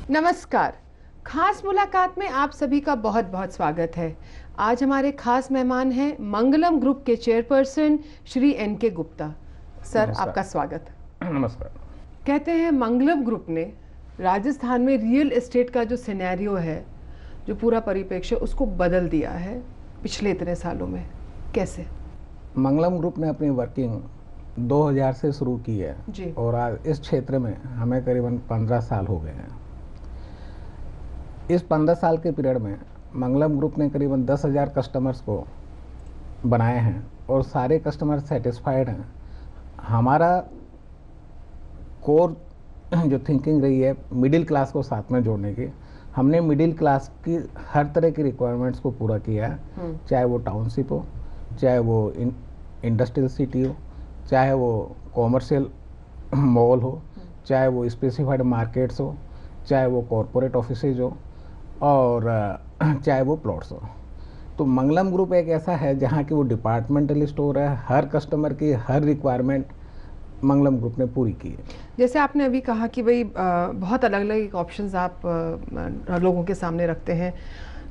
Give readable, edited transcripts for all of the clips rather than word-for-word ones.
नमस्कार। खास मुलाकात में आप सभी का बहुत बहुत स्वागत है। आज हमारे खास मेहमान हैं मंगलम ग्रुप के chairperson Shri NK. Gupta. Sir, आपका स्वागत। नमस्कार। कहते हैं मंगलम ग्रुप ने राजस्थान में रियल एस्टेट का जो सिनेरियो है, जो पूरा परिप्रेक्ष्य, उसको बदल दिया है पिछले इतने सालों में। कैसे? मंगलम ग्रुप ने अपनी वर्किंग 2000 से शुरू की है जी। और आज इस क्षेत्र में हमें करीबन 15 साल हो गए हैं। इस 15 साल के पीरियड में मंगलम ग्रुप ने करीबन 10,000 कस्टमर्स को बनाए हैं और सारे कस्टमर सेटिस्फाइड हैं। हमारा कोर जो थिंकिंग रही है मिडिल क्लास को साथ में जोड़ने की, हमने मिडिल क्लास की हर तरह की रिक्वायरमेंट्स को पूरा किया है, चाहे वो टाउनशिप हो, चाहे वो इंडस्ट्रियल सिटी हो, चाहे वो कॉमर्शियल मॉल हो, चाहे वो स्पेसिफाइड मार्केट्स हो, चाहे वो कॉरपोरेट ऑफिसेज हो और चाहे वो प्लॉट्स हो। तो मंगलम ग्रुप एक ऐसा है जहाँ की वो डिपार्टमेंटल स्टोर है। हर कस्टमर की हर रिक्वायरमेंट मंगलम ग्रुप ने पूरी की है। जैसे आपने अभी कहा कि भाई बहुत अलग अलग ऑप्शंस आप लोगों के सामने रखते हैं।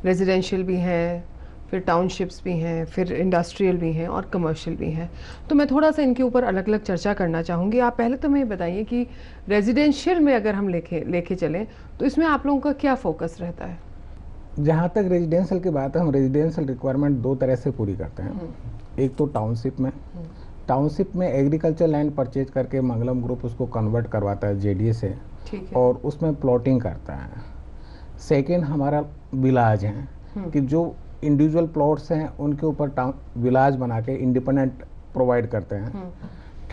रेजिडेंशियल भी हैं, फिर टाउनशिप्स भी हैं, फिर इंडस्ट्रियल भी हैं और कमर्शियल भी हैं। तो मैं थोड़ा सा इनके ऊपर अलग अलग चर्चा करना चाहूँगी। आप पहले तो मैं बताइए कि रेजिडेंशियल में अगर हम लेके चलें तो इसमें आप लोगों का क्या फोकस रहता है? जहाँ तक रेजिडेंशियल की बात है, हम रेजिडेंशियल रिक्वायरमेंट दो तरह से पूरी करते हैं। एक तो टाउनशिप में, टाउनशिप में एग्रीकल्चर लैंड परचेज करके मंगलम ग्रुप उसको कन्वर्ट करवाता है जेडीए से, और उसमें प्लॉटिंग करता है। सेकेंड हमारा विलाज है कि जो इंडिविजुअल प्लॉट्स हैं उनके ऊपर विलाज बना के इंडिपेंडेंट प्रोवाइड करते हैं।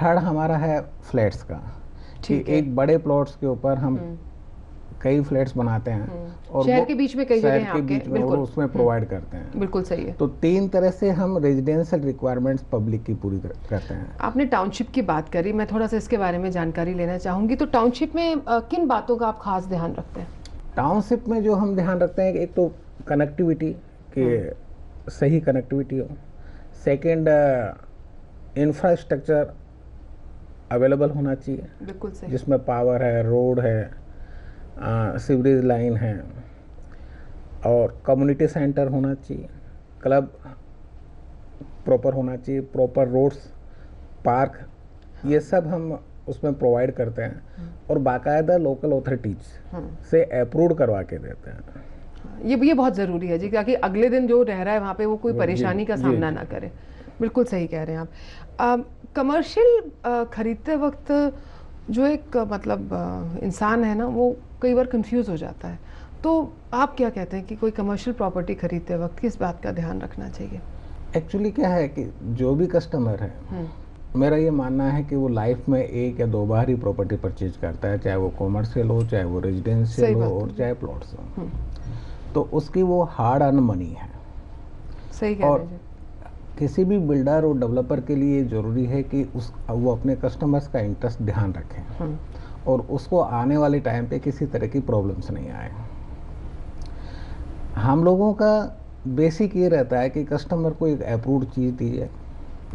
थर्ड हमारा है फ्लैट्स का, कि एक बड़े प्लॉट्स के ऊपर हम कई फ्लैट्स बनाते हैं और शहर के बीच में कई जगह हैं आपके, बिल्कुल उसमें प्रोवाइड करते हैं। बिल्कुल सही है। तो तीन तरह से हम रेजिडेंशियल रिक्वायरमेंट्स पब्लिक की पूरी करते हैं। आपने टाउनशिप की बात करी, मैं थोड़ा सा इसके बारे में जानकारी लेना चाहूँगी। तो टाउनशिप में किन बातों का आप खास ध्यान रखते हैं? टाउनशिप में जो हम ध्यान रखते हैं, एक तो कनेक्टिविटी कि सही कनेक्टिविटी हो। सेकेंड, इंफ्रास्ट्रक्चर अवेलेबल होना चाहिए, बिल्कुल सही, जिसमें पावर है, रोड है, सीवरेज लाइन है, और कम्युनिटी सेंटर होना चाहिए, क्लब प्रॉपर होना चाहिए, प्रॉपर रोड्स, पार्क, ये सब हम उसमें प्रोवाइड करते हैं और बाकायदा लोकल अथॉरिटीज से अप्रूव करवा के देते हैं। ये बहुत ज़रूरी है जी, ताकि अगले दिन जो रह रहा है वहाँ पे वो कोई परेशानी का सामना ना करे। बिल्कुल सही कह रहे हैं आप। कमर्शियल खरीदते वक्त जो एक मतलब इंसान है ना, वो कई बार कंफ्यूज हो जाता है। तो आप क्या कहते हैं कि कोई कमर्शियल प्रॉपर्टी खरीदते वक्त किस बात का ध्यान रखना चाहिए? एक्चुअली क्या है कि जो भी कस्टमर है, मेरा ये मानना है कि वो लाइफ में एक या दो बार ही प्रॉपर्टी परचेज करता है, चाहे वो कॉमर्शियल हो, चाहे वो रेजिडेंशियल हो और चाहे प्लॉट्स हो। तो उसकी वो हार्ड अर्न मनी है। सही कह रहे हैं। किसी भी बिल्डर और डेवलपर के लिए ज़रूरी है कि वो अपने कस्टमर्स का इंटरेस्ट ध्यान रखें और उसको आने वाले टाइम पे किसी तरह की प्रॉब्लम्स नहीं आए। हम लोगों का बेसिक ये रहता है कि कस्टमर को एक अप्रूव्ड चीज़ दी जाए,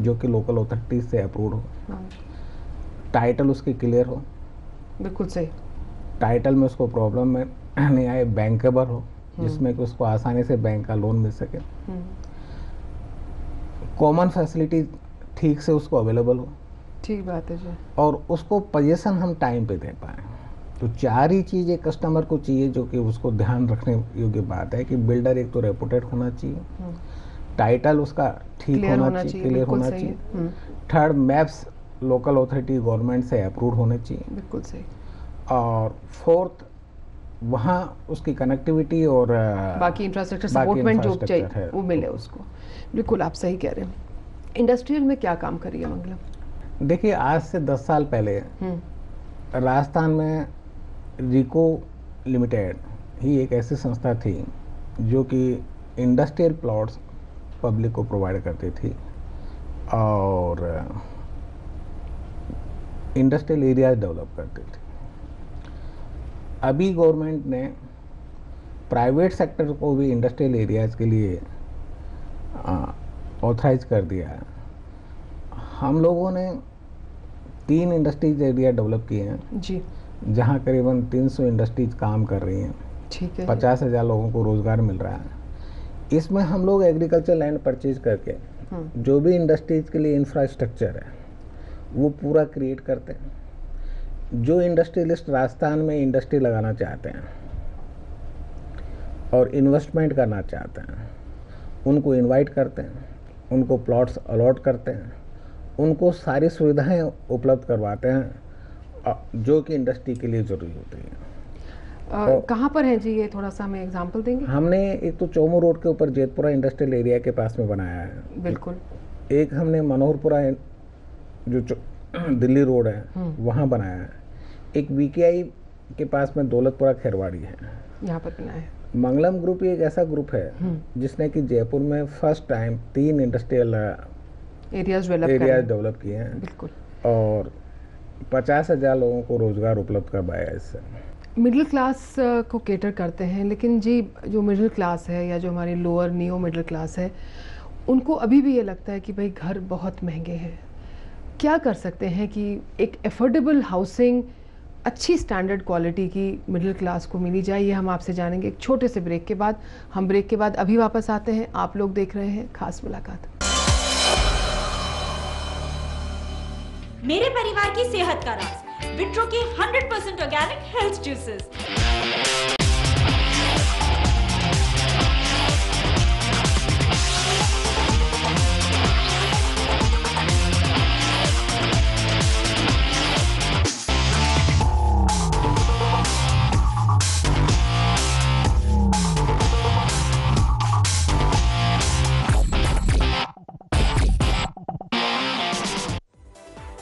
जो कि लोकल अथॉरिटीज से अप्रूव्ड हो, टाइटल उसकी क्लियर हो, बिल्कुल सही, टाइटल में उसको प्रॉब्लम में नहीं आए, बैंकेबल हो, जिसमें कि उसको आसानी से बैंक का लोन मिल सके, कॉमन फैसिलिटी ठीक से उसको अवेलेबल हो। ठीक बात है जी। और उसको पोजीशन हम टाइम पे दे पाएँ। तो चार ही चीज़ एक कस्टमर को चाहिए, जो कि उसको ध्यान रखने योग्य बात है कि बिल्डर एक तो रेपुटेड होना चाहिए, टाइटल उसका ठीक होना चाहिए, क्लियर होना चाहिए, third maps local authority government से अप्रूव होने चाहिए, बिल्कुल सही, और फोर्थ वहाँ उसकी कनेक्टिविटी और बाकी इंफ्रास्ट्रक्चर सपोर्टमेंट जो चाहिए वो मिले उसको। बिल्कुल आप सही कह रहे हैं। इंडस्ट्रियल में क्या काम करिए मंगलम? देखिए, आज से 10 साल पहले राजस्थान में रिको लिमिटेड ही एक ऐसी संस्था थी जो कि इंडस्ट्रियल प्लॉट्स पब्लिक को प्रोवाइड करती थी और इंडस्ट्रियल एरियाज डेवलप करती थी। अभी गवर्नमेंट ने प्राइवेट सेक्टर को भी इंडस्ट्रियल एरियाज के लिए ऑथराइज कर दिया है। हम लोगों ने 3 इंडस्ट्रीज एरिया डेवलप किए हैं जी। जहाँ करीबन 300 इंडस्ट्रीज काम कर रही हैं। ठीक है। 50,000 लोगों को रोज़गार मिल रहा है। इसमें हम लोग एग्रीकल्चर लैंड परचेज करके जो भी इंडस्ट्रीज के लिए इंफ्रास्ट्रक्चर है वो पूरा क्रिएट करते हैं। जो इंडस्ट्रियलिस्ट राजस्थान में इंडस्ट्री लगाना चाहते हैं और इन्वेस्टमेंट करना चाहते हैं, उनको इनवाइट करते हैं, उनको प्लॉट्स अलॉट करते हैं, उनको सारी सुविधाएं उपलब्ध करवाते हैं जो कि इंडस्ट्री के लिए ज़रूरी होती है। कहाँ पर है जी ये, थोड़ा सा हमें एग्जांपल देंगे? हमने एक तो चौमू रोड के ऊपर जेतपुरा इंडस्ट्रियल एरिया के पास में बनाया है। बिल्कुल। एक हमने मनोहरपुरा जो दिल्ली रोड है वहाँ बनाया है। एक वीकेआई के पास में दौलतपुरा खैरवाड़ी है, यहाँ पर बनाया है। मंगलम ग्रुप एक ऐसा ग्रुप है जिसने कि जयपुर में first time 3 industrial areas develop किए हैं। बिल्कुल। और 50,000 लोगों को रोजगार उपलब्ध करवाया इससे। मिडिल क्लास को केटर करते हैं, लेकिन जी जो मिडिल क्लास है या जो हमारी लोअर नियो मिडिल क्लास है, उनको अभी भी ये लगता है कि भाई घर बहुत महंगे हैं। क्या कर सकते हैं कि एक एफोर्डेबल हाउसिंग अच्छी स्टैंडर्ड क्वालिटी की मिडिल क्लास को मिली जाए? ये हम आपसे जानेंगे एक छोटे से ब्रेक के बाद। हम ब्रेक के बाद अभी वापस आते हैं। आप लोग देख रहे हैं खास मुलाकात। मेरे परिवार की सेहत का राज, विट्रो के 100% organic health juices.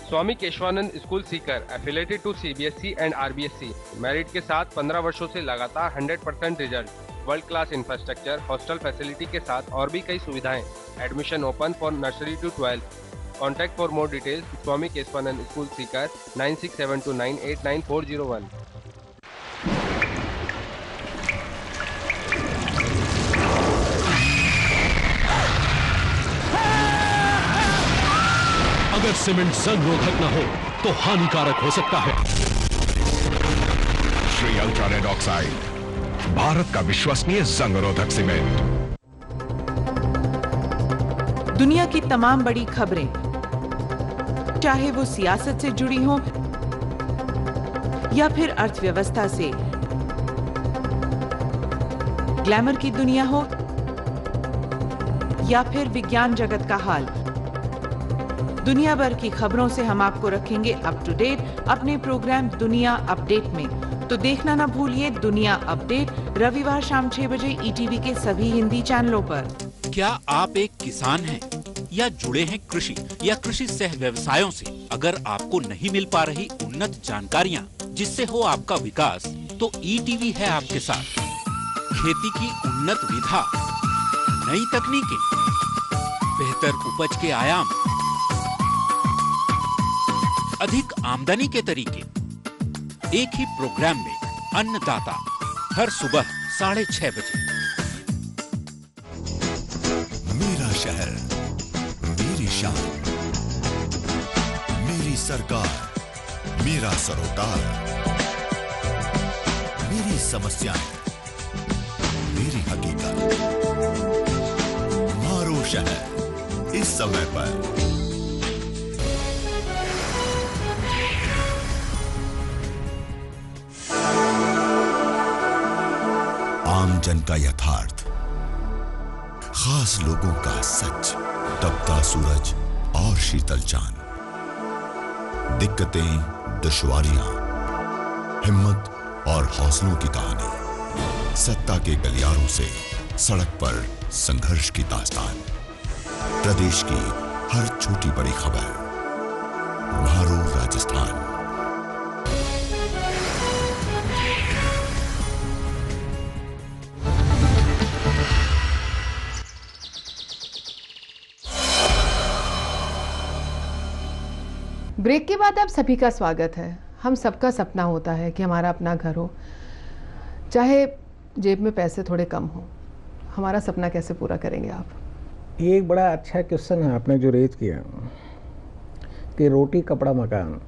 Swami Keshavanand school Sikar affiliated to CBSE and RBSE, merit के साथ 15 वर्षों से लगातार 100% result, world class infrastructure, hostel facility के साथ और भी कई सुविधाएं। Admission open for nursery to 12। Contact for more details Swami Keshavanand school Sikar 9672989401। अगर सीमेंट जंग रोधक न हो तो हानिकारक हो सकता है। Shri ultra red oxide, Bharat का विश्वसनीय जंग रोधक सीमेंट। दुनिया की तमाम बड़ी खबरें, चाहे वो सियासत से जुड़ी हो या फिर अर्थव्यवस्था से, ग्लैमर की दुनिया हो या फिर विज्ञान जगत का हाल, दुनिया भर की खबरों से हम आपको रखेंगे अप टू डेट अपने प्रोग्राम दुनिया अपडेट में। तो देखना ना भूलिए दुनिया अपडेट, रविवार शाम 6 बजे ईटीवी के सभी हिंदी चैनलों पर। क्या आप एक किसान हैं या जुड़े हैं कृषि या कृषि सह व्यवसायों से? अगर आपको नहीं मिल पा रही उन्नत जानकारियां जिससे हो आपका विकास, तो ईटीवी है आपके साथ। खेती की उन्नत विधा, नई तकनीकें, बेहतर उपज के आयाम, अधिक आमदनी के तरीके, एक ही प्रोग्राम में अन्नदाता, हर सुबह 6:30 बजे। मेरा शहर, मेरी शान, मेरी सरकार, मेरा सरोकार, मेरी समस्याएं, मेरी हकीकत। मारो शहर इस समय पर। आम जन का यथार्थ, खास लोगों का सच, तपता सूरज और शीतल चांद, दिक्कतें, दुश्वारियां, हिम्मत और हौसलों की कहानी, सत्ता के गलियारों से सड़क पर संघर्ष की दास्तान, प्रदेश की हर छोटी बड़ी खबर। मारो राजस्थान। ब्रेक के बाद आप सभी का स्वागत है। हम सबका सपना होता है कि हमारा अपना घर हो, चाहे जेब में पैसे थोड़े कम हो। हमारा सपना कैसे पूरा करेंगे आप? ये एक बड़ा अच्छा क्वेश्चन है आपने जो रेज किया कि रोटी कपड़ा मकान,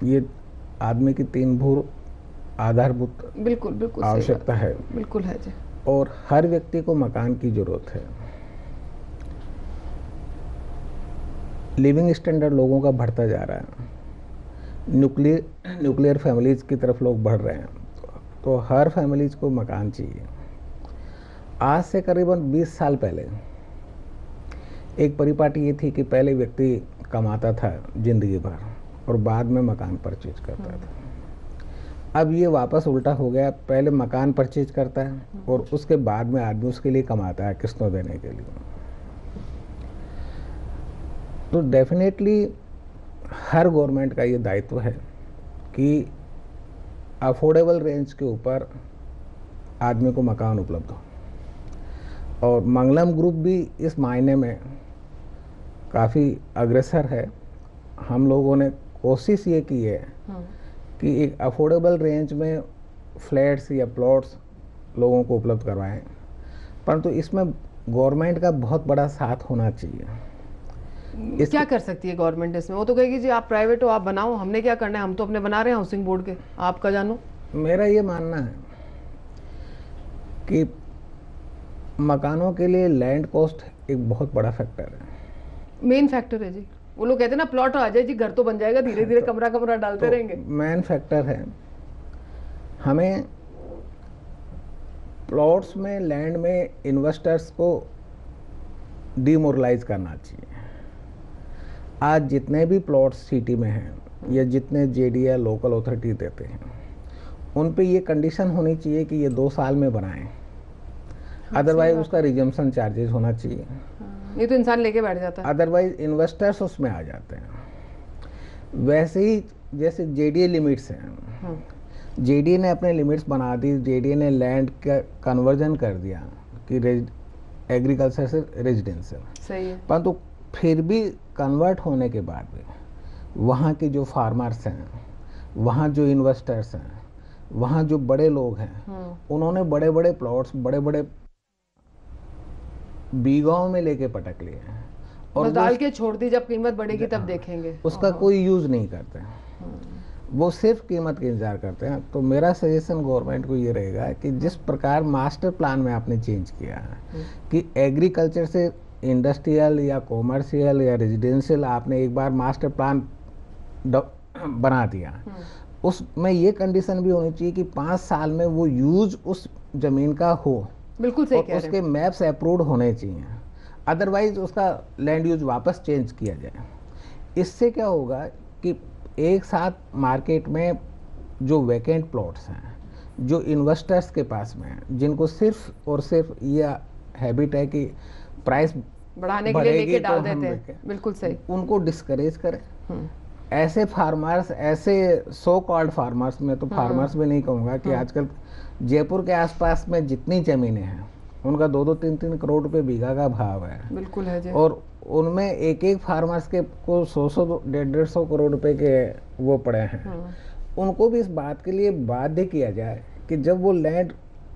ये आदमी की 3 मूल आधारभूत बिल्कुल बिल्कुल सही आवश्यकता बात। है बिल्कुल है जी। और हर व्यक्ति को मकान की जरूरत है। लिविंग स्टैंडर्ड लोगों का बढ़ता जा रहा है, न्यूक्लियर फैमिलीज की तरफ लोग बढ़ रहे हैं, तो हर फैमिलीज को मकान चाहिए। आज से करीबन 20 साल पहले एक परिपाटी ये थी कि पहले व्यक्ति कमाता था जिंदगी भर और बाद में मकान परचेज करता था। अब ये वापस उल्टा हो गया, पहले मकान परचेज करता है और उसके बाद में आदमी उसके लिए कमाता है किस्तों देने के लिए। तो डेफिनेटली हर गवर्नमेंट का ये दायित्व है कि अफोर्डेबल रेंज के ऊपर आदमी को मकान उपलब्ध हो, और मंगलम ग्रुप भी इस मायने में काफ़ी अग्रसर है। हम लोगों ने कोशिश ये की है कि एक अफोर्डेबल रेंज में फ्लैट्स या प्लॉट्स लोगों को उपलब्ध करवाएं, परंतु इसमें गवर्नमेंट का बहुत बड़ा साथ होना चाहिए। क्या कर सकती है गवर्नमेंट इसमें? वो तो कहेगी जी आप प्राइवेट हो, आप बनाओ, हमने क्या करना है, हम तो अपने बना रहे हैं हाउसिंग बोर्ड के, आपका जानो। मेरा ये मानना है कि मकानों के लिए लैंड कॉस्ट एक बहुत बड़ा फैक्टर है, मेन फैक्टर है जी। वो लोग कहते हैं ना प्लॉट आ जाए जी, घर तो बन जाएगा, धीरे धीरे कमरा कमरा डालते रहेंगे। मेन फैक्टर है, हमें प्लॉट्स में, लैंड में इन्वेस्टर्स को डिमोरलाइज करना चाहिए। आज जितने भी प्लॉट्स सिटी में हैं या जितने जेडी या लोकल अथॉरिटी देते हैं, उन पे ये कंडीशन होनी चाहिए कि ये 2 साल में बनाएं, अदरवाइज उसका रिजम्पशन चार्जेस होना चाहिए। ये तो इंसान लेके बैठ जाता है, अदरवाइज इन्वेस्टर्स उसमें आ जाते हैं। वैसे ही जैसे जेडीए लिमिट्स हैं, जेडीए ने अपने लिमिट्स बना दी, जेडीए ने लैंड का कन्वर्जन कर दिया कि एग्रीकल्चर से रेजिडेंशियल, सही है, परंतु फिर भी कन्वर्ट होने के बाद भी वहाँ के जो फार्मर्स हैं, वहाँ जो इन्वेस्टर्स हैं, वहाँ जो बड़े लोग हैं, उन्होंने बड़े बड़े प्लॉट्स बड़े बड़े बीघाओं में लेके पटक लिए हैं और डाल के छोड़ दी, जब कीमत बढ़ेगी तब देखेंगे। उसका कोई यूज नहीं करते हैं, वो सिर्फ कीमत का इंतजार करते हैं। तो मेरा सजेशन गवर्नमेंट को ये रहेगा कि जिस प्रकार मास्टर प्लान में आपने चेंज किया है कि एग्रीकल्चर से इंडस्ट्रियल या कॉमर्शियल या रेजिडेंशियल आपने एक बार मास्टर प्लान बना दिया, उसमें ये कंडीशन भी होनी चाहिए कि 5 साल में वो यूज उस जमीन का हो। बिल्कुल सही कह रहे हैं। उसके मैप्स अप्रूव्ड होने चाहिए, अदरवाइज उसका लैंड यूज वापस चेंज किया जाए। इससे क्या होगा कि एक साथ मार्केट में जो वैकेंट प्लॉट्स हैं, जो इन्वेस्टर्स के पास में हैं, जिनको सिर्फ और सिर्फ ये हैबिट है कि प्राइस बढ़ाने के लिए लेके डाल देते हैं, बिल्कुल सही, उनको डिस्करेज करें। ऐसे फार्मर्स, ऐसे सो कॉल्ड फार्मर्स, में तो फार्मर्स भी नहीं कहूँगा कि आजकल जयपुर के आसपास में जितनी जमीनें हैं उनका 2-2, 3-3 करोड़ रुपए बीघा का भाव है। बिल्कुल है जी। और उनमें एक एक फार्मर्स के को 100-100, 150 करोड़ रुपए के वो पड़े हैं। उनको भी इस बात के लिए बाध्य किया जाए कि जब वो लैंड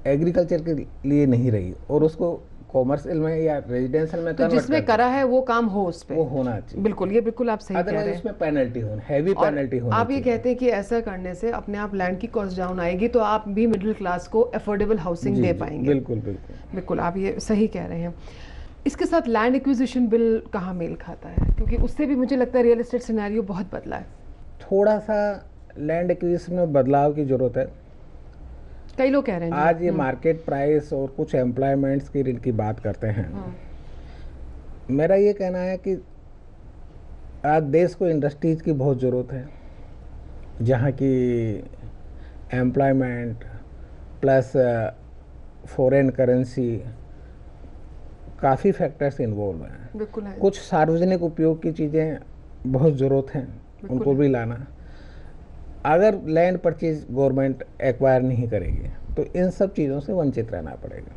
एग्रीकल्चर के लिए नहीं रही और उसको कॉमर्शियल में या रेजिडेंशियल में, तो जिसमें करा है वो काम हो, उस पे वो होना चाहिए। बिल्कुल, ये बिल्कुल आप सही कह रहे हैं। उसमें पेनल्टी होनी, हैवी पेनल्टी होनी। आप ये कहते हैं कि ऐसा करने से अपने आप लैंड की कॉस्ट डाउन आएगी, तो आप भी मिडिल क्लास को अफोर्डेबल हाउसिंग दे पाएंगे। बिल्कुल बिल्कुल बिल्कुल, आप ये सही कह रहे हैं। इसके साथ लैंड एक्विजिशन बिल कहाँ मेल खाता है? क्योंकि उससे भी मुझे लगता है रियल एस्टेट सिनेरियो बहुत बदला है। थोड़ा सा लैंड एक्विजिशन में बदलाव की जरूरत है। कई लोग कह रहे हैं आज ये मार्केट प्राइस और कुछ एम्प्लॉयमेंट्स की बात करते हैं। मेरा ये कहना है कि आज देश को इंडस्ट्रीज की बहुत ज़रूरत है, जहाँ की एम्प्लॉयमेंट प्लस फॉरेन करेंसी, काफ़ी फैक्टर्स इन्वॉल्व हैं। बिल्कुल है। कुछ सार्वजनिक उपयोग की चीज़ें बहुत ज़रूरत हैं, उनको भी लाना। अगर लैंड परचेज गवर्नमेंट एक्वायर नहीं करेगी तो इन सब चीज़ों से वंचित रहना पड़ेगा।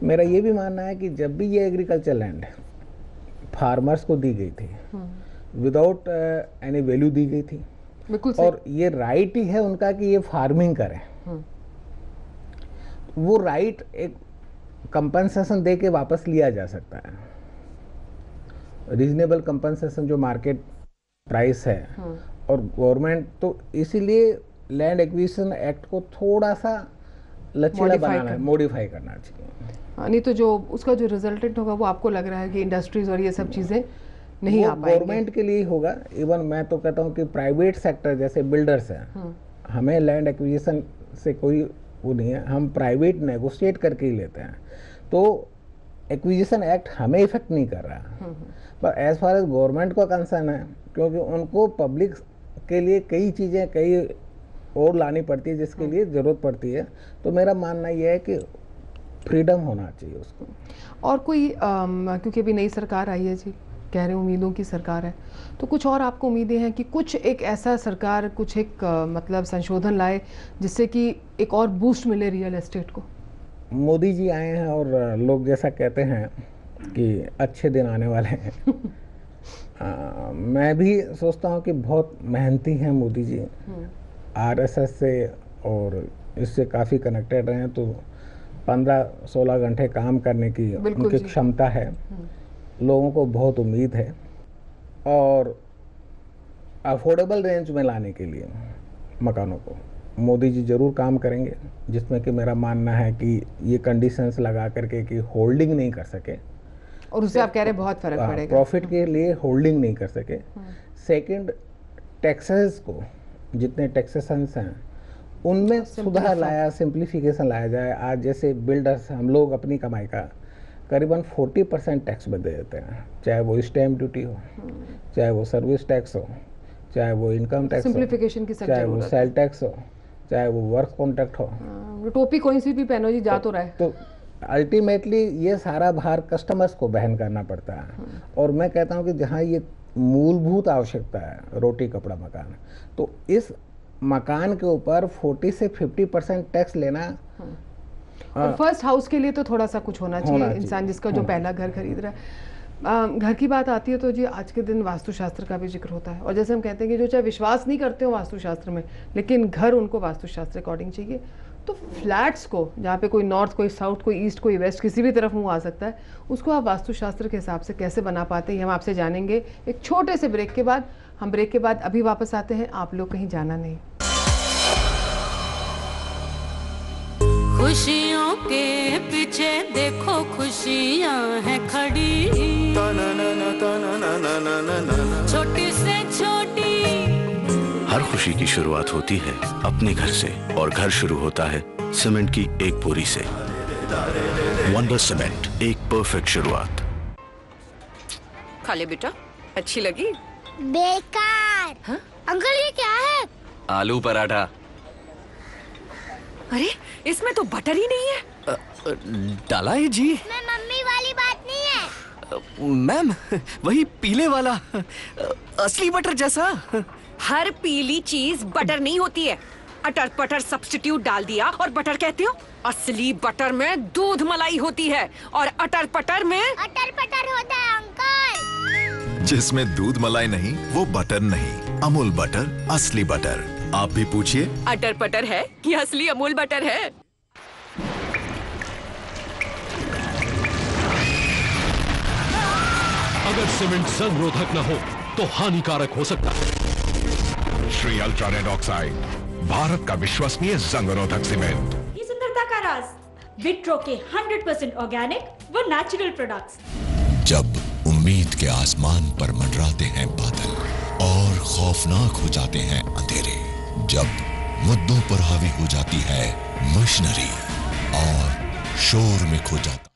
मेरा ये भी मानना है कि जब भी ये एग्रीकल्चर लैंड फार्मर्स को दी गई थी, विदाउट एनी वैल्यू दी गई थी, बिल्कुल, और ये राइट ही है उनका कि ये फार्मिंग करें, वो राइट एक कंपनसेशन दे के वापस लिया जा सकता है। रीजनेबल कंपनसेशन जो मार्केट प्राइस है, और गवर्नमेंट तो इसीलिए लैंड एक्विजिशन एक्ट को थोड़ा सा लचीला बनाना है, मॉडिफाई करना चाहिए। नहीं तो जो उसका जो रिजल्टेंट होगा वो आपको लग रहा है कि इंडस्ट्रीज और ये सब चीज़ें नहीं आ पाएंगे? गवर्नमेंट के लिए ही होगा। इवन मैं तो कहता हूँ कि प्राइवेट सेक्टर जैसे बिल्डर्स हैं, हमें लैंड एक्विजिशन से कोई वो नहीं है, हम प्राइवेट नेगोशिएट करके ही लेते हैं, तो एक्विजिशन एक्ट हमें इफेक्ट नहीं कर रहा। पर एज फार एज गवर्नमेंट का कंसर्न है, क्योंकि उनको पब्लिक के लिए कई चीज़ें कई और लानी पड़ती है जिसके लिए ज़रूरत पड़ती है, तो मेरा मानना यह है कि फ्रीडम होना चाहिए उसको। और कोई क्योंकि अभी नई सरकार आई है जी, कह रहे उम्मीदों की सरकार है, तो कुछ और आपको उम्मीदें हैं कि कुछ एक ऐसा सरकार कुछ एक मतलब संशोधन लाए जिससे कि एक और बूस्ट मिले रियल एस्टेट को? मोदी जी आए हैं और लोग जैसा कहते हैं कि अच्छे दिन आने वाले हैं। मैं भी सोचता हूँ कि बहुत मेहनती हैं मोदी जी, आरएसएस से और इससे काफ़ी कनेक्टेड रहे हैं, तो 15-16 घंटे काम करने की उनकी क्षमता है, लोगों को बहुत उम्मीद है। और अफोर्डेबल रेंज में लाने के लिए मकानों को मोदी जी ज़रूर काम करेंगे, जिसमें कि मेरा मानना है कि ये कंडीशंस लगा करके कि होल्डिंग नहीं कर सके, और उससे आप कह रहे बहुत फर्क पड़ेगा, प्रॉफिट के लिए होल्डिंग नहीं कर सके। सेकंड, टैक्सेस को जितने टैक्सेशंस हैं उनमें सुधार लाया, सिंप्लीफिकेशन लाया जाए। आज जैसे बिल्डर्स हम लोग अपनी कमाई का करीबन 40% टैक्स में दे देते हैं, चाहे वो स्टैम्प ड्यूटी हो, चाहे वो सर्विस टैक्स हो, चाहे वो इनकम टैक्स हो, चाहे वो सेल टैक्स हो, चाहे वो वर्क कॉन्ट्रैक्ट हो। टोपी कोई सी भी पहनो जी, जा तो रहा है। तो अल्टीमेटली ये सारा भार कस्टमर्स को वहन करना पड़ता है। और मैं कहता हूँ कि जहाँ ये मूलभूत आवश्यकता है, रोटी कपड़ा मकान, तो इस मकान के ऊपर 40 से 50% टैक्स लेना। और फर्स्ट हाउस के लिए तो थोड़ा सा कुछ होना चाहिए, इंसान जिसका जो पहला घर खरीद रहा है। घर की बात आती है तो जी आज के दिन वास्तुशास्त्र का भी जिक्र होता है, और जैसे हम कहते हैं कि जो चाहे विश्वास नहीं करते हो वास्तुशास्त्र में, लेकिन घर उनको वास्तुशास्त्र अकॉर्डिंग चाहिए। तो फ्लैट्स को जहाँ पे कोई नॉर्थ, कोई साउथ, कोई ईस्ट, कोई वेस्ट, किसी भी तरफ मुँह आ सकता है, उसको आप वास्तुशास्त्र के हिसाब से कैसे बना पाते हैं, हम आपसे जानेंगे एक छोटे से ब्रेक के बाद। हम ब्रेक के बाद अभी वापस आते हैं, आप लोग कहीं जाना नहीं। खुशियों के पीछे देखो खुशियाँ हैं खड़ी, छोटी से छोटी। हर खुशी की शुरुआत होती है अपने घर से, और घर शुरू होता है सीमेंट की एक बोरी से। वंडर सीमेंट, एक परफेक्ट शुरुआत। खा ले बेटा, अच्छी लगी? बेकार। हाँ? अंकल ये क्या है? आलू पराठा। अरे इसमें तो बटर ही नहीं है। डाला है जी। मैं मम्मी वाली बात नहीं है। मैम, वही पीले वाला असली बटर जैसा। हर पीली चीज बटर नहीं होती है। अटर पटर सब्स्टिट्यूट डाल दिया और बटर कहते हो? असली बटर में दूध मलाई होती है, और अटर पटर में अटर पटर होता है अंकल। जिसमें दूध मलाई नहीं वो बटर नहीं। अमूल बटर, असली बटर। आप भी पूछिए, अटर पटर है कि असली अमूल बटर है? अगर सीमेंट संरोधक न हो तो हानिकारक हो सकता है। श्री अल्ट्रानेट ऑक्साइड, भारत का विश्वसनीय संरोधक सीमेंट। ये सुंदरता का राज विट्रो के 100% ऑर्गेनिक व नेचुरल प्रोडक्ट्स। जब उम्मीद के आसमान पर मंडराते हैं बादल और खौफनाक हो जाते हैं अंधेरे, जब मुद्दों पर हावी हो जाती है मशीनरी और शोर में खो जाता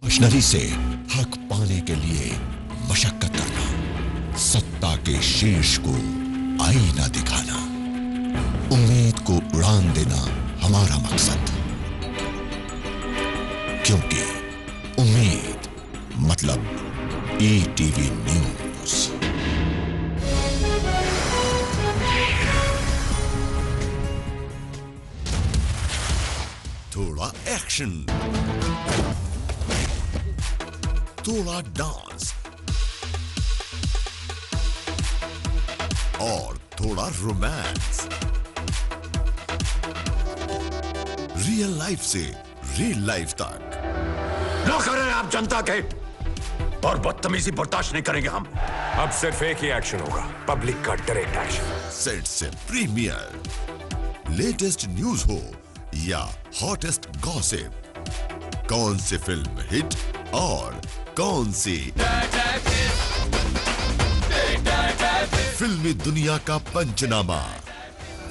मशीनरी से हक पाने के लिए मशक्कत करना, सत्ता के शीर्ष को आईना दिखाना, उम्मीद को उड़ान देना हमारा मकसद, क्योंकि उम्मीद मतलब ईटीवी न्यूज। थोड़ा एक्शन, थोड़ा डांस, और थोड़ा रोमांस। रियल लाइफ से रियल लाइफ तक। नौकर हैं आप जनता के, और बदतमीजी बर्दाश्त नहीं करेंगे हम। अब सिर्फ एक ही एक्शन होगा, पब्लिक का डायरेक्ट एक्शन। सेट से प्रीमियर, लेटेस्ट न्यूज हो या हॉटेस्ट गॉसिप, कौन सी फिल्म हिट और कौन सी फिल्मी दुनिया का पंचनामा,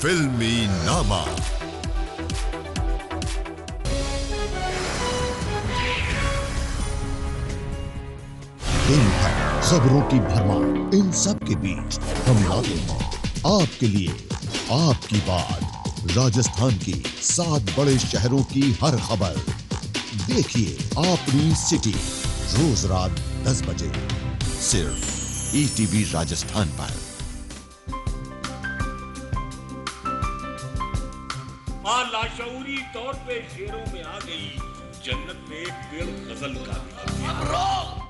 फिल्मी नामा। दिन भर खबरों की भरमार, इन सब के बीच हम लाते हैं आपके लिए आपकी बात, राजस्थान की 7 बड़े शहरों की हर खबर। देखिए अपनी सिटी, रोज रात 10 बजे सिर्फ ETV राजस्थान पर। मां लाशऊरी तौर पे शेरों में आ गई, जन्नत में एक पेड़ गजल का भी।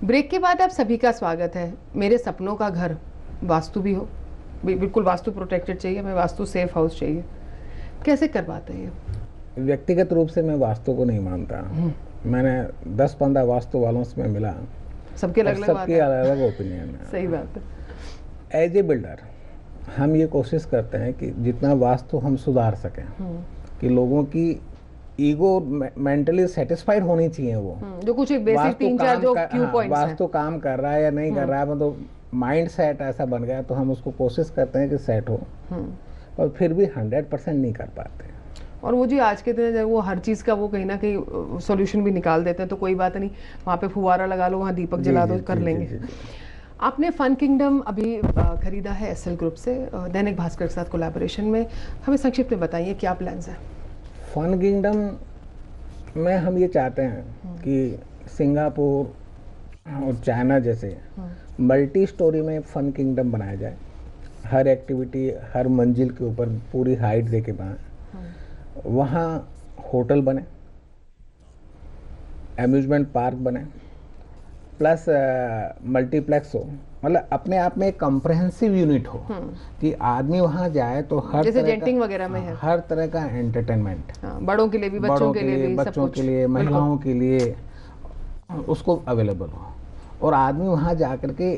ब्रेक के बाद आप सभी का स्वागत है। मेरे सपनों का घर वास्तु भी हो, बिल्कुल वास्तु प्रोटेक्टेड चाहिए, हमें वास्तु सेफ हाउस चाहिए, कैसे करवाते हैं ये? व्यक्तिगत रूप से मैं वास्तु को नहीं मानता। मैंने 10-15 वास्तु वालों से मैं मिला, सबके अलग अलग ओपिनियन है। सही बात है। एज ए बिल्डर हम ये कोशिश करते हैं कि जितना वास्तु हम सुधार सकें, कि लोगों की ईगो मेंटली सेटिस्फाइड होनी चाहिए। वो जो कुछ एक बेसिक 3-4 जो क्यू पॉइंट्स हैं, वास्तु काम कर रहा है या नहीं कर रहा है, मतलब माइंड सेट ऐसा बन गया, तो हम उसको कोशिश करते हैं कि सेट हो, और फिर भी 100% नहीं कर पाते। और वो जी आज के दिन वो हर चीज़ का वो कहीं ना कहीं सॉल्यूशन भी निकाल देते हैं, तो कोई बात नहीं, वहाँ पे फुवारा लगा लो, वहाँ दीपक जला दो, कर लेंगे। आपने फन किंगडम अभी खरीदा है SL ग्रुप से, दैनिक भास्कर के साथ कोलैबोरेशन में, हमें संक्षिप्त में बताइए क्या प्लान्स है? फन किंगडम में हम ये चाहते हैं कि सिंगापुर और चाइना जैसे मल्टी स्टोरी में फन किंगडम बनाया जाए। हर एक्टिविटी हर मंजिल के ऊपर पूरी हाइट दे के बनाए। वहाँ होटल बने, एम्यूजमेंट पार्क बने, प्लस मल्टीप्लेक्स हो, मतलब अपने आप में एक कॉम्प्रहेंसिव यूनिट हो कि आदमी वहाँ जाए तो हर जैसे जेंटिंग वगैरह में है, हर तरह का एंटरटेनमेंट, बड़ों के लिए भी, बच्चों के लिए भी, बच्चों के लिए, महिलाओं के लिए उसको अवेलेबल हो, और आदमी वहाँ जाकर के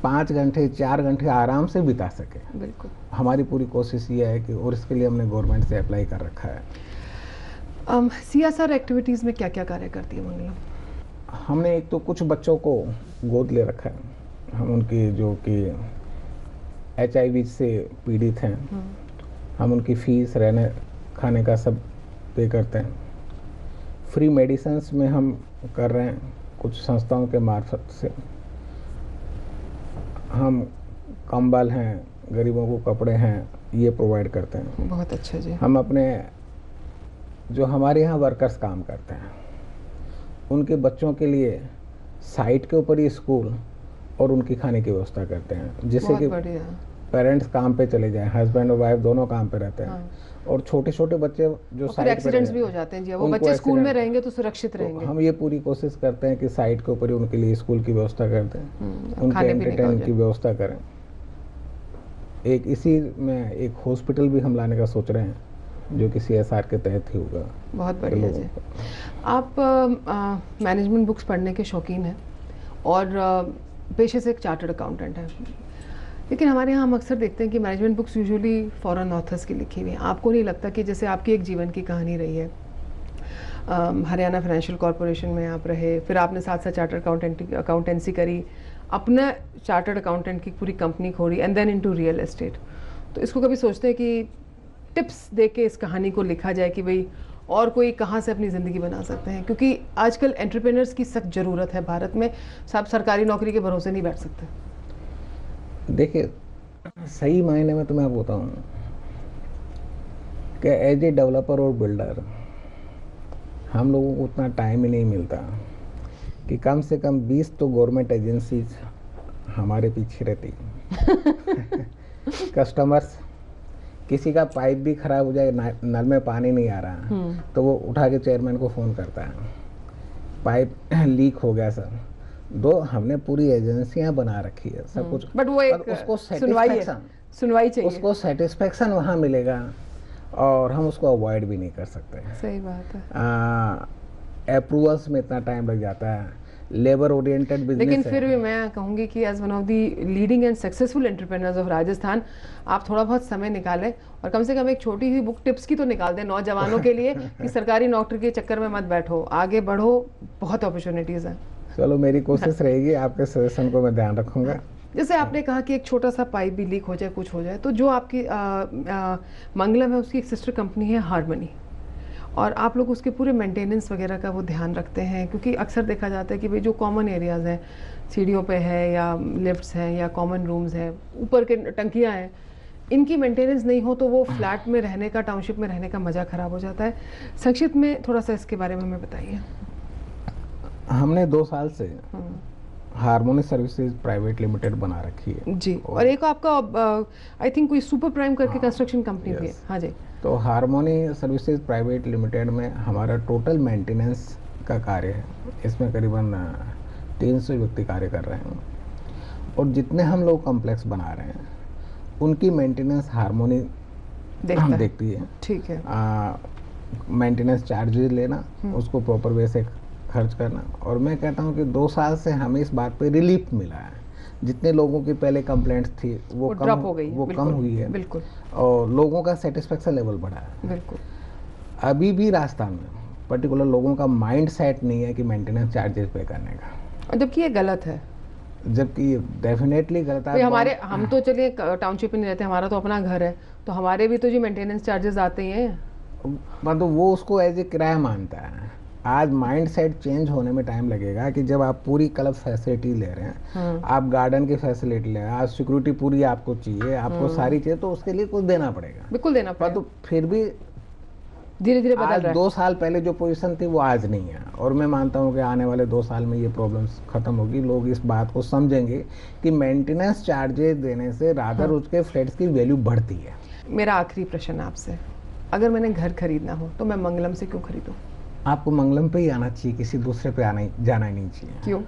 5 घंटे 4 घंटे आराम से बिता सके। बिल्कुल हमारी पूरी कोशिश ये है कि, और इसके लिए हमने गवर्नमेंट से अप्लाई कर रखा है। CSR एक्टिविटीज़ में क्या क्या कार्य करती है मंगलम? हमने एक तो कुछ बच्चों को गोद ले रखा है, हम उनकी जो कि HIV से पीड़ित हैं, हम उनकी फीस, रहने खाने का सब पे करते हैं। फ्री मेडिसिन्स में हम कर रहे हैं कुछ संस्थाओं के मार्फत से। हम कंबल हैं, गरीबों को कपड़े हैं, ये प्रोवाइड करते हैं। बहुत अच्छा जी। हम अपने जो हमारे यहाँ वर्कर्स काम करते हैं उनके बच्चों के लिए साइट के ऊपर ही स्कूल और उनकी खाने की व्यवस्था करते हैं, जिससे कि पेरेंट्स काम पे चले जाएं, हस्बैंड और वाइफ दोनों काम पे रहते हैं। और छोटे छोटे बच्चे जो साइट पे एक्सीडेंट्स भी हो जाते हैं जी, वो बच्चे स्कूल में रहेंगे तो सुरक्षित रहेंगे। हम ये पूरी कोशिश करते हैं कि साइट के ऊपर ही उनके लिए स्कूल की व्यवस्था कर दें, उनके एंटरटेनमेंट की व्यवस्था करें। एक इसी में एक हॉस्पिटल भी हम लाने का सोच रहे हैं, जो कि CSR के तहत ही होगा। बहुत बढ़िया जी। आप मैनेजमेंट बुक्स पढ़ने के शौकीन हैं और पेशे से एक चार्टर्ड अकाउंटेंट हैं, लेकिन हमारे यहाँ हम अक्सर देखते हैं कि management books usually foreign authors की लिखी हुई हैं। आपको नहीं लगता कि जैसे आपकी एक जीवन की कहानी रही है, हरियाणा फाइनेंशियल कॉरपोरेशन में आप रहे, फिर आपने साथ साथ चार्टर्ड अकाउंटेंसी करी, अपना चार्टर्ड अकाउंटेंट की पूरी कंपनी खोली, and then into real estate, तो इसको कभी सोचते हैं कि टिप्स दे के इस कहानी को लिखा जाए कि भाई और कोई कहाँ से अपनी ज़िंदगी बना सकते हैं? क्योंकि आजकल एंटरप्रेन्योर्स की सख्त ज़रूरत है भारत में, सब सरकारी नौकरी के भरोसे नहीं बैठ सकते। देखिए, सही मायने में तो मैं बताऊं कि एज ए डेवलपर और बिल्डर हम लोगों को उतना टाइम ही नहीं मिलता कि कम से कम 20 तो गवर्नमेंट एजेंसीज हमारे पीछे रहती। कस्टमर्स, किसी का पाइप भी खराब हो जाए, नल में पानी नहीं आ रहा, तो वो उठा के चेयरमैन को फ़ोन करता है, पाइप लीक हो गया सर। दो हमने पूरी एजेंसियां बना रखी है, सब कुछ, बट वो एक उसको सुनवाई चाहिए, उसको सेटिस्फेक्शन वहाँ मिलेगा और हम उसको अवॉइड भी नहीं कर सकते। सही बात है। अप्रूवल्स में इतना टाइम लग जाता है, लेबर ओरिएंटेड बिजनेस। लेकिन फिर भी मैं कहूँगी कि as one of the leading and successful entrepreneurs of Rajasthan, आप थोड़ा बहुत समय निकालें और कम से कम एक छोटी सी बुक टिप्स की तो निकाल दें नौजवानों के लिए कि सरकारी नौकरी के चक्कर में मत बैठो, आगे बढ़ो, बहुत अपॉर्चुनिटीज़ हैं। चलो, मेरी कोशिश रहेगी, आपके सजेशन को मैं ध्यान रखूंगा। जैसे आपने कहा कि एक छोटा सा पाइप भी लीक हो जाए, कुछ हो जाए, तो जो आपकी मंगलम है उसकी एक सिस्टर कंपनी है हार्मनी, और आप लोग उसके पूरे मेंटेनेंस वगैरह का वो ध्यान रखते हैं, क्योंकि अक्सर देखा जाता है कि भाई जो कॉमन एरियाज़ हैं, सीढ़ियों पे है या लिफ्ट्स हैं या कॉमन रूम्स हैं, ऊपर के टंकियाँ हैं, इनकी मेंटेनेंस नहीं हो तो वो फ्लैट में रहने का, टाउनशिप में रहने का मज़ा ख़राब हो जाता है। संक्षिप्त में थोड़ा सा इसके बारे में हमें बताइए। हमने 2 साल से हार्मोनी सर्विसेज प्राइवेट लिमिटेड बना रखी है जी, और एक आपका आई थिंक कोई सुपर प्राइम करके कंस्ट्रक्शन कंपनी भी है। हाँ जी। तो हार्मोनी सर्विसेज प्राइवेट लिमिटेड में हमारा टोटल मेंटेनेंस का कार्य है, इसमें करीबन 300 व्यक्ति कार्य कर रहे हैं, और जितने हम लोग कॉम्प्लेक्स बना रहे हैं उनकी मेंटेनेंस हार्मोनी देखती है। ठीक है। मेंटेनेंस चार्जेस लेना, उसको प्रॉपर वे से खर्च करना, और मैं कहता हूँ कि 2 साल से हमें इस बात पे रिलीफ मिला है। जितने लोगों की पहले कंप्लेंट्स थी वो कम ड्रॉप हो गई, वो कम हुई है, बिल्कुल, और लोगों का सेटिस्फेक्शन लेवल बढ़ा है, बिल्कुल। अभी भी राजस्थान में पर्टिकुलर लोगों का माइंड सेट नहीं है कि मेंटेनेंस चार्जेस पे करने का, जबकि ये गलत है। जबकि डेफिनेटली गलत है। हमारे हम तो चलिए टाउनशिप में नहीं रहते, हमारा तो अपना घर है, तो हमारे भी तो जी मेंटेनेंस चार्जेस आते ही हैं, मतलब वो उसको एज ए किराया मानता है। आज माइंड सेट चेंज होने में टाइम लगेगा कि जब आप पूरी क्लब फैसिलिटी ले रहे हैं, आप गार्डन की फैसिलिटी ले रहे हैं, आज सिक्योरिटी पूरी आपको चाहिए, आपको सारी चीज़, तो उसके लिए कुछ देना पड़ेगा, बिल्कुल देना पड़ेगा। तो फिर भी धीरे धीरे बदल रहा है। 2 साल पहले जो पोजीशन थी वो आज नहीं है, और मैं मानता हूँ कि आने वाले 2 साल में ये प्रॉब्लम्स खत्म होगी। लोग इस बात को समझेंगे कि मेंटेनेंस चार्जेस देने से रादर उसके फ्लैट्स की वैल्यू बढ़ती है। मेरा आखिरी प्रश्न आपसे, अगर मैंने घर खरीदना हो तो मैं मंगलम से क्यों खरीदूं? आपको मंगलम पे ही आना चाहिए, किसी दूसरे पे जाना ही नहीं चाहिए। क्यों?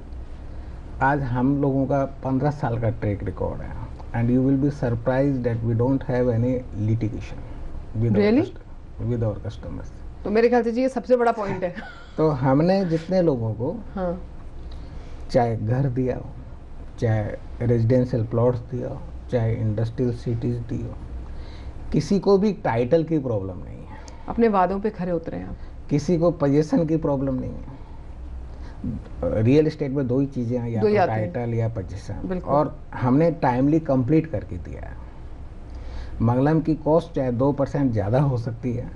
आज हम लोगों का 15 साल का ट्रैक रिकॉर्ड है, and you will be surprised that we don't have any litigation with our customers. तो मेरे ख्याल से जी ये सबसे बड़ा पॉइंट है। तो हमने जितने लोगों को चाहे घर दिया हो, चाहे रेजिडेंशियल प्लॉट्स दिया हो, चाहे इंडस्ट्रियल सिटीज दी हो, किसी को भी टाइटल की प्रॉब्लम नहीं है। अपने वादों पे खरे उतरे हैं आप। किसी को पोजीशन की प्रॉब्लम नहीं है। रियल एस्टेट में 2 ही चीज़ें हैं, या तो टाइटल या पोजीशन, और हमने टाइमली कंप्लीट करके दिया है। मंगलम की कॉस्ट चाहे 2% ज़्यादा हो सकती है,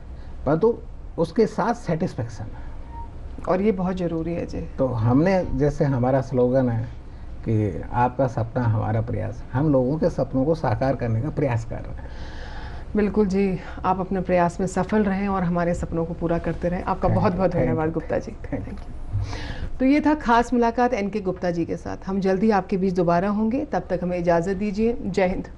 पर तो उसके साथ सेटिस्फेक्शन है, और ये बहुत ज़रूरी है जी। तो हमने, जैसे हमारा स्लोगन है कि आपका सपना हमारा प्रयास, हम लोगों के सपनों को साकार करने का प्रयास कर रहे हैं। बिल्कुल जी, आप अपने प्रयास में सफल रहें और हमारे सपनों को पूरा करते रहें। आपका बहुत बहुत धन्यवाद गुप्ता जी। Thank you. तो ये था खास मुलाकात एनके गुप्ता जी के साथ। हम जल्दी आपके बीच दोबारा होंगे, तब तक हमें इजाज़त दीजिए। जय हिंद।